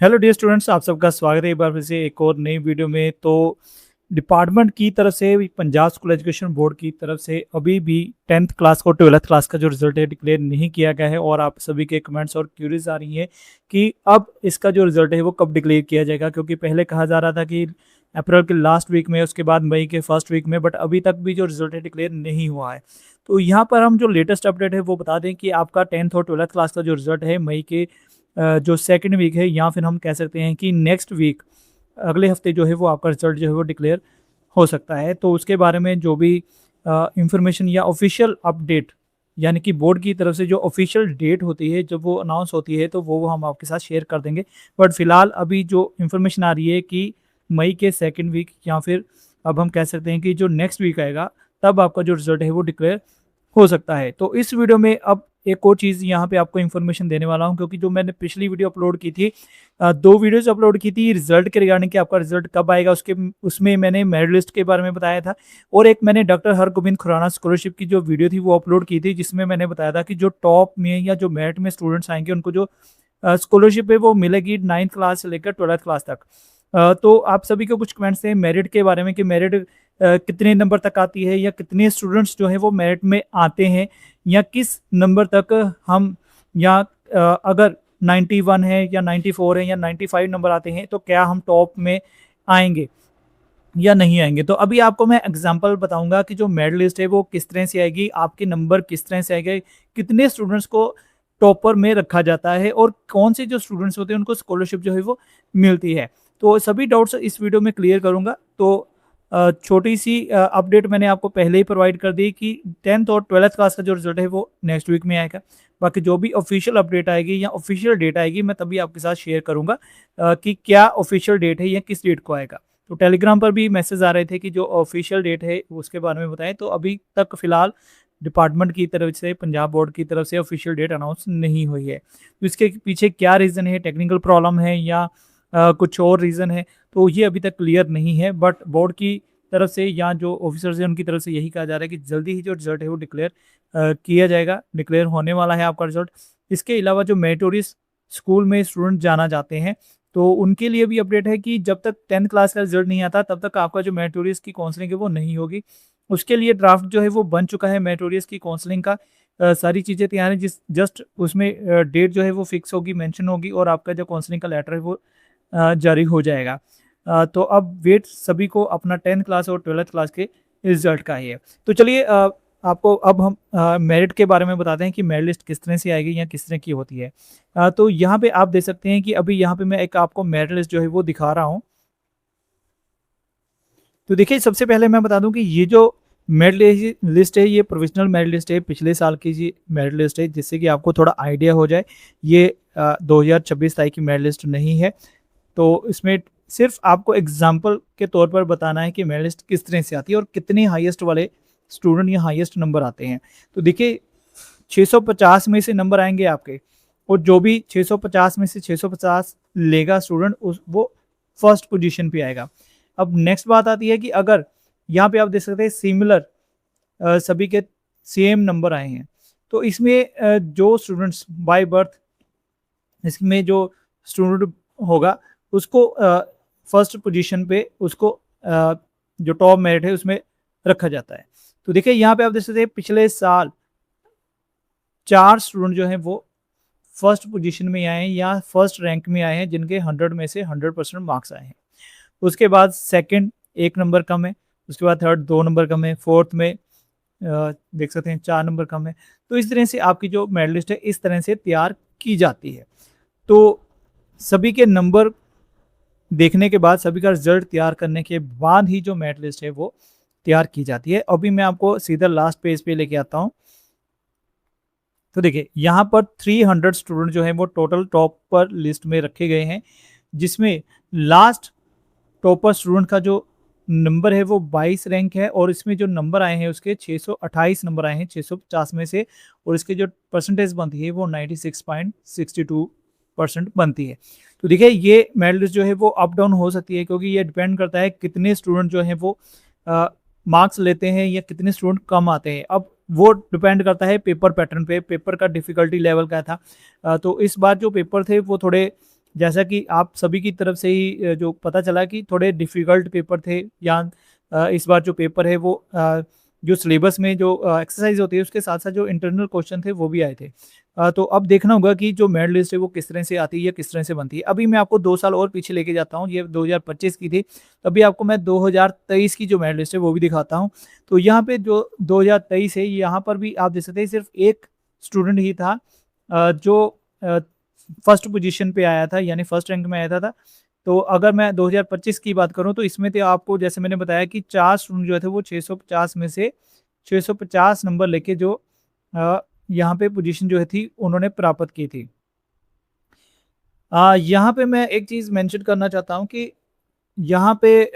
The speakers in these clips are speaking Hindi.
हेलो डियर स्टूडेंट्स, आप सबका स्वागत है एक बार फिर से एक और नई वीडियो में। तो डिपार्टमेंट की तरफ से पंजाब स्कूल एजुकेशन बोर्ड की तरफ से अभी भी 10th क्लास और 12th क्लास का जो रिजल्ट है डिक्लेयर नहीं किया गया है और आप सभी के कमेंट्स और क्यूरीज आ रही हैं कि अब इसका जो रिजल्ट है वो कब डिक्लेयर किया जाएगा, क्योंकि पहले कहा जा रहा था कि अप्रैल के लास्ट वीक में, उसके बाद मई के फर्स्ट वीक में, बट अभी तक भी जो रिजल्ट है डिक्लेयर नहीं हुआ है। तो यहाँ पर हम जो लेटेस्ट अपडेट है वो बता दें कि आपका 10th और 12th क्लास का जो रिजल्ट है मई के जो सेकंड वीक है, या फिर हम कह सकते हैं कि नेक्स्ट वीक, अगले हफ्ते जो है वो आपका रिजल्ट जो है वो डिक्लेयर हो सकता है। तो उसके बारे में जो भी इंफॉर्मेशन या ऑफिशियल अपडेट, यानी कि बोर्ड की तरफ से जो ऑफिशियल डेट होती है जब वो अनाउंस होती है तो वो हम आपके साथ शेयर कर देंगे। बट फिलहाल अभी जो इन्फॉर्मेशन आ रही है कि मई के सेकंड वीक या फिर अब हम कह सकते हैं कि जो नेक्स्ट वीक आएगा तब आपका जो रिजल्ट है वो डिक्लेयर हो सकता है। तो इस वीडियो में अब एक और चीज़ यहाँ पे आपको इन्फॉर्मेशन देने वाला हूँ, क्योंकि जो मैंने पिछली वीडियो अपलोड की थी, दो वीडियोज अपलोड की थी रिजल्ट के रिगार्डिंग कि आपका रिजल्ट कब आएगा, उसके उसमें मैंने मेरिट लिस्ट के बारे में बताया था। और एक मैंने डॉक्टर हरगोबिंद खुराना स्कॉलरशिप की जो वीडियो थी वो अपलोड की थी, जिसमें मैंने बताया था कि जो टॉप में या जो मेरिट में स्टूडेंट्स आएंगे उनको जो स्कॉलरशिप है वो मिलेगी 9th क्लास से लेकर 12th क्लास तक। तो आप सभी को कुछ कमेंट्स थे मेरिट के बारे में कि मेरिट कितने नंबर तक आती है या कितने स्टूडेंट्स जो है वो मेरिट में आते हैं, या किस नंबर तक हम, या अगर 91 है या 94 है या 95 नंबर आते हैं तो क्या हम टॉप में आएंगे या नहीं आएंगे। तो अभी आपको मैं एग्जांपल बताऊंगा कि जो मेरिट लिस्ट है वो किस तरह से आएगी, आपके नंबर किस तरह से आएंगे, कितने स्टूडेंट्स को टॉपर में रखा जाता है और कौन से जो स्टूडेंट्स होते हैं उनको स्कॉलरशिप जो है वो मिलती है। तो सभी डाउट्स इस वीडियो में क्लियर करूंगा। तो छोटी सी अपडेट मैंने आपको पहले ही प्रोवाइड कर दी कि 10th और 12th क्लास का जो रिजल्ट है वो नेक्स्ट वीक में आएगा। बाकी जो भी ऑफिशियल अपडेट आएगी या ऑफिशियल डेट आएगी मैं तभी आपके साथ शेयर करूंगा कि क्या ऑफिशियल डेट है या किस डेट को आएगा। तो टेलीग्राम पर भी मैसेज आ रहे थे कि जो ऑफिशियल डेट है उसके बारे में बताएं। तो अभी तक फिलहाल डिपार्टमेंट की तरफ से, पंजाब बोर्ड की तरफ से ऑफिशियल डेट अनाउंस नहीं हुई है। तो इसके पीछे क्या रीज़न है, टेक्निकल प्रॉब्लम है या कुछ और रीज़न है, तो ये अभी तक क्लियर नहीं है। बट बोर्ड की तरफ से या जो ऑफिसर्स हैं उनकी तरफ से यही कहा जा रहा है कि जल्दी ही जो रिजल्ट है वो डिक्लेयर किया जाएगा, डिक्लेयर होने वाला है आपका रिजल्ट। इसके अलावा जो मेरिटोरियस स्कूल में स्टूडेंट जाना चाहते हैं तो उनके लिए भी अपडेट है कि जब तक 10th क्लास का रिजल्ट नहीं आता तब तक आपका जो मेरिटोरियस की काउंसलिंग है वो नहीं होगी। उसके लिए ड्राफ्ट जो है वो बन चुका है मेरिटोरियस की काउंसलिंग का। सारी चीज़ें तैयार हैं, जिस जस्ट उसमें डेट जो है वो फिक्स होगी, मेंशन होगी, और आपका जो काउंसलिंग का लेटर है वो जारी हो जाएगा। तो अब वेट सभी को अपना 10th क्लास और 12th क्लास के रिजल्ट का ही है। तो चलिए आपको अब हम मेरिट के बारे में बताते हैं कि मेरिट लिस्ट किस तरह से आएगी या किस तरह की होती है। तो यहाँ पे आप देख सकते हैं कि अभी यहाँ पे मैं एक आपको मेरिट लिस्ट जो है वो दिखा रहा हूँ। तो देखिए, सबसे पहले मैं बता दूं कि ये जो मेरिट लिस्ट है ये प्रोविजनल मेरिट लिस्ट है, पिछले साल की जी मेरिट लिस्ट है, जिससे कि आपको थोड़ा आइडिया हो जाए। ये 2026 तारीख की मेरिट लिस्ट नहीं है। तो इसमें सिर्फ आपको एग्जाम्पल के तौर पर बताना है कि मेरिट लिस्ट किस तरह से आती है और कितने हाईएस्ट वाले स्टूडेंट या हाईएस्ट नंबर आते हैं। तो देखिए, 650 में से नंबर आएंगे आपके, और जो भी 650 में से 650 लेगा स्टूडेंट उस वो फर्स्ट पोजीशन पे आएगा। अब नेक्स्ट बात आती है कि अगर यहाँ पे आप देख सकते हैं सिमिलर सभी के सेम नंबर आए हैं, तो इसमें जो स्टूडेंट्स बाय बर्थ, इसमें जो स्टूडेंट होगा उसको फर्स्ट पोजीशन पे उसको जो टॉप मेरिट है उसमें रखा जाता है। तो देखिए, यहाँ पे आप देख सकते हैं पिछले साल 4 स्टूडेंट जो हैं वो फर्स्ट पोजीशन में आए हैं या फर्स्ट रैंक में आए हैं, जिनके 100 में से 100% मार्क्स आए हैं। उसके बाद सेकंड 1 नंबर कम है, उसके बाद थर्ड 2 नंबर कम है, फोर्थ में देख सकते हैं 4 नंबर कम है। तो इस तरह से आपकी जो मेरिट लिस्ट है इस तरह से तैयार की जाती है। तो सभी के नंबर देखने के बाद, सभी का रिजल्ट तैयार करने के बाद ही जो मेरिट लिस्ट है वो तैयार की जाती है। अभी मैं आपको सीधा लास्ट पेज पे लेके आता हूँ। तो देखिए, यहाँ पर 300 स्टूडेंट जो है वो टोटल टॉप पर लिस्ट में रखे गए हैं, जिसमें लास्ट टॉपर स्टूडेंट का जो नंबर है वो 22 रैंक है, और इसमें जो नंबर आए हैं उसके 628 नंबर आए हैं 650 में से, और इसके जो परसेंटेज बनती है वो 96.62% बनती है। तो देखिए, ये मेरिट लिस्ट जो है वो अप डाउन हो सकती है, क्योंकि ये डिपेंड करता है कितने स्टूडेंट जो हैं वो मार्क्स लेते हैं या कितने स्टूडेंट कम आते हैं। अब वो डिपेंड करता है पेपर पैटर्न पे, पेपर का डिफ़िकल्टी लेवल क्या था। तो इस बार जो पेपर थे वो थोड़े जैसा कि आप सभी की तरफ से ही जो पता चला कि थोड़े डिफ़िकल्ट पेपर थे, या इस बार जो पेपर है वो जो सिलेबस में जो एक्सरसाइज़ होती है उसके साथ-साथ जो इंटरनल क्वेश्चन थे वो भी आए थे। तो अब देखना होगा कि जो मेरिट लिस्ट है वो किस तरह से आती है या किस तरह से बनती है। अभी मैं आपको 2 साल और पीछे लेके जाता हूँ, ये 2025 की थी, अभी आपको मैं 2023 की जो मेरिट लिस्ट है वो भी दिखाता हूँ। तो यहाँ पे जो 2023 है, यहाँ पर भी आप देख सकते हैं सिर्फ़ एक स्टूडेंट ही था जो फर्स्ट पोज़ीशन पे आया था, यानी फर्स्ट रैंक में आया था। तो अगर मैं 2025 की बात करूँ तो इसमें थे, आपको जैसे मैंने बताया कि 4 स्टूडेंट जो थे वो 650 में से 650 नंबर लेके जो अ, यहाँ पे पोजीशन जो है थी उन्होंने प्राप्त की थी। यहाँ पे मैं एक चीज़ मेंशन करना चाहता हूँ कि यहाँ पे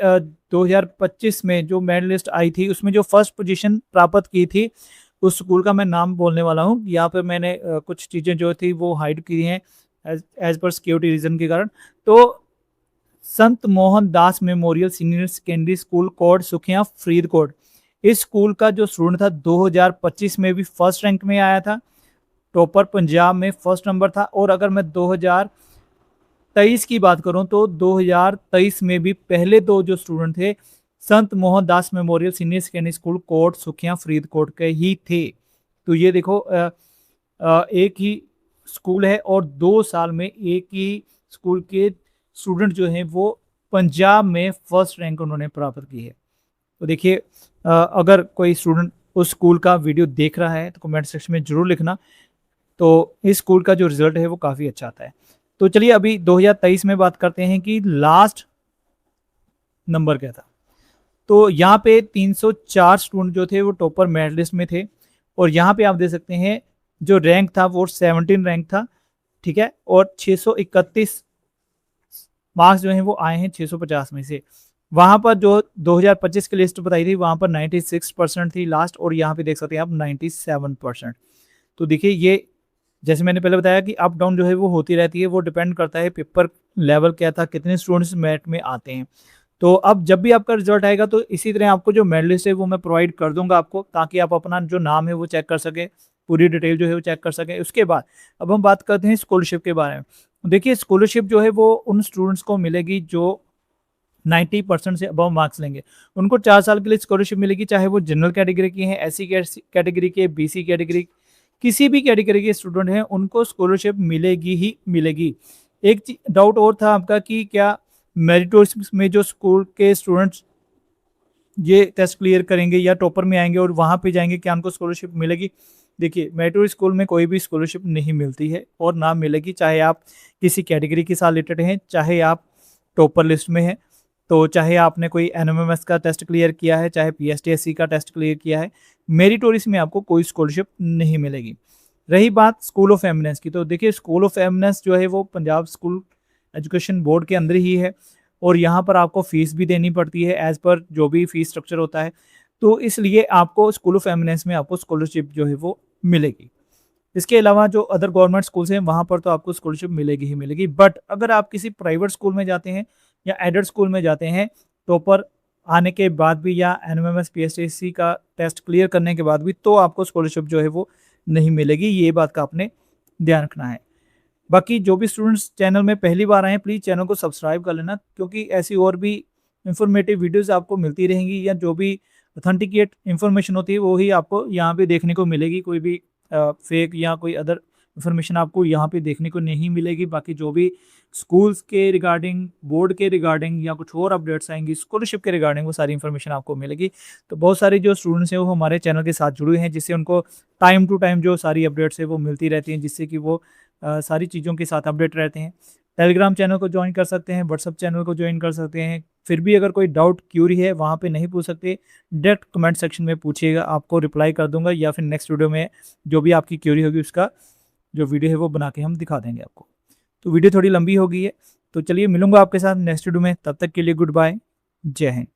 2025 में जो मेरिट लिस्ट आई थी उसमें जो फर्स्ट पोजीशन प्राप्त की थी, उस स्कूल का मैं नाम बोलने वाला हूँ। यहाँ पे मैंने कुछ चीज़ें जो थी वो हाइड की हैं एज़ पर सिक्योरिटी रीज़न के कारण। तो Sant Mohan Das memorial senior secondary school Kot Sukhia Faridkot, इस स्कूल का जो स्टूडेंट था 2025 में भी फर्स्ट रैंक में आया था, टॉपर पंजाब में फर्स्ट नंबर था। और अगर मैं 2023 की बात करूं तो 2023 में भी पहले दो जो स्टूडेंट थे Sant Mohan Das memorial senior secondary school Kot Sukhia Faridkot के ही थे। तो ये देखो एक ही स्कूल है और 2 साल में एक ही स्कूल के स्टूडेंट जो हैं वो पंजाब में फर्स्ट रैंक उन्होंने प्राप्त की है। तो देखिए अगर कोई स्टूडेंट उस स्कूल का वीडियो देख रहा है तो कमेंट सेक्शन में ज़रूर लिखना। तो इस स्कूल का जो रिज़ल्ट है वो काफ़ी अच्छा आता है। तो चलिए अभी 2023 में बात करते हैं कि लास्ट नंबर क्या था। तो यहाँ पे 304 स्टूडेंट जो थे वो टॉपर मेरिट लिस्ट में थे, और यहाँ पे आप देख सकते हैं जो रैंक था वो 17 रैंक था, ठीक है। और 631 मार्क्स जो हैं वो आए हैं 650 में से। वहाँ पर जो 2025 की लिस्ट बताई थी वहाँ पर 96% थी लास्ट, और यहाँ पे देख सकते हैं आप 97%। तो देखिए ये जैसे मैंने पहले बताया कि अप डाउन जो है वो होती रहती है, वो डिपेंड करता है पेपर लेवल क्या था, कितने स्टूडेंट्स मेरिट में आते हैं। तो अब जब भी आपका रिजल्ट आएगा तो इसी तरह आपको जो मेरिट लिस्ट है वो मैं प्रोवाइड कर दूंगा आपको, ताकि आप अपना जो नाम है वो चेक कर सकें, पूरी डिटेल जो है वो चेक कर सकें। उसके बाद अब हम बात करते हैं स्कॉलरशिप के बारे में। देखिए स्कॉलरशिप जो है वो उन स्टूडेंट्स को मिलेगी जो 90% से अबव मार्क्स लेंगे। उनको 4 साल के लिए स्कॉलरशिप मिलेगी, चाहे वो जनरल कैटेगरी के हैं, एससी कैटेगरी के, बीसी कैटेगरी, किसी भी कैटेगरी के स्टूडेंट हैं उनको स्कॉलरशिप मिलेगी ही मिलेगी। एक डाउट और था आपका कि क्या मेरिटोरियस में जो स्कूल के स्टूडेंट्स ये टेस्ट क्लियर करेंगे या टॉपर में आएंगे और वहाँ पे जाएंगे, क्या उनको स्कॉलरशिप मिलेगी? देखिए मेरिटोरियस स्कूल में कोई भी स्कॉलरशिप नहीं मिलती है और ना मिलेगी, चाहे आप किसी कैटेगरी के साथ रिलेटेड हैं, चाहे आप टॉपर लिस्ट में हैं, तो चाहे आपने कोई एनएमएमएस का टेस्ट क्लियर किया है, चाहे पीएसटीएससी का टेस्ट क्लियर किया है, मेरिटोरियस में आपको कोई स्कॉलरशिप नहीं मिलेगी। रही बात स्कूल ऑफ एमिनेंस की, तो देखिए स्कूल ऑफ एमिनेंस जो है वो पंजाब स्कूल एजुकेशन बोर्ड के अंदर ही है, और यहाँ पर आपको फ़ीस भी देनी पड़ती है एज़ पर जो भी फ़ीस स्ट्रक्चर होता है। तो इसलिए आपको स्कूल ऑफ एमिनेंस में आपको स्कॉलरशिप जो है वो मिलेगी। इसके अलावा जो अदर गवर्नमेंट स्कूल्स हैं वहाँ पर तो आपको स्कॉलरशिप मिलेगी ही मिलेगी। बट अगर आप किसी प्राइवेट स्कूल में जाते हैं या एडेड स्कूल में जाते हैं, टॉपर आने के बाद भी या एनएमएमएस पीएसटीएससी का टेस्ट क्लियर करने के बाद भी, तो आपको स्कॉलरशिप जो है वो नहीं मिलेगी। ये बात का आपने ध्यान रखना है। बाकी जो भी स्टूडेंट्स चैनल में पहली बार आए हैं प्लीज़ चैनल को सब्सक्राइब कर लेना, क्योंकि ऐसी और भी इंफॉर्मेटिव वीडियोज़ आपको मिलती रहेंगी, या जो भी ऑथेंटिकेट इन्फॉर्मेशन होती है वो ही आपको यहाँ पे देखने को मिलेगी। कोई भी फेक या कोई अदर इन्फॉर्मेशन आपको यहाँ पे देखने को नहीं मिलेगी। बाकी जो भी स्कूल्स के रिगार्डिंग, बोर्ड के रिगार्डिंग या कुछ और अपडेट्स आएंगी स्कॉलरशिप के रिगार्डिंग, वो सारी इन्फॉर्मेशन आपको मिलेगी। तो बहुत सारे जो स्टूडेंट्स हैं वो हमारे चैनल के साथ जुड़े हैं, जिससे उनको टाइम टू टाइम जो सारी अपडेट्स है वो मिलती रहती हैं, जिससे कि वो सारी चीज़ों के साथ अपडेट रहते हैं। टेलीग्राम चैनल को ज्वाइन कर सकते हैं, व्हाट्सअप चैनल को ज्वाइन कर सकते हैं। फिर भी अगर कोई डाउट क्यूरी है वहाँ पे नहीं पूछ सकते, डायरेक्ट कमेंट सेक्शन में पूछिएगा, आपको रिप्लाई कर दूंगा, या फिर नेक्स्ट वीडियो में जो भी आपकी क्यूरी होगी उसका जो वीडियो है वो बना के हम दिखा देंगे आपको। तो वीडियो थोड़ी लंबी हो गई है, तो चलिए मिलूंगा आपके साथ नेक्स्ट वीडियो में। तब तक के लिए गुड बाय, जय हिंद।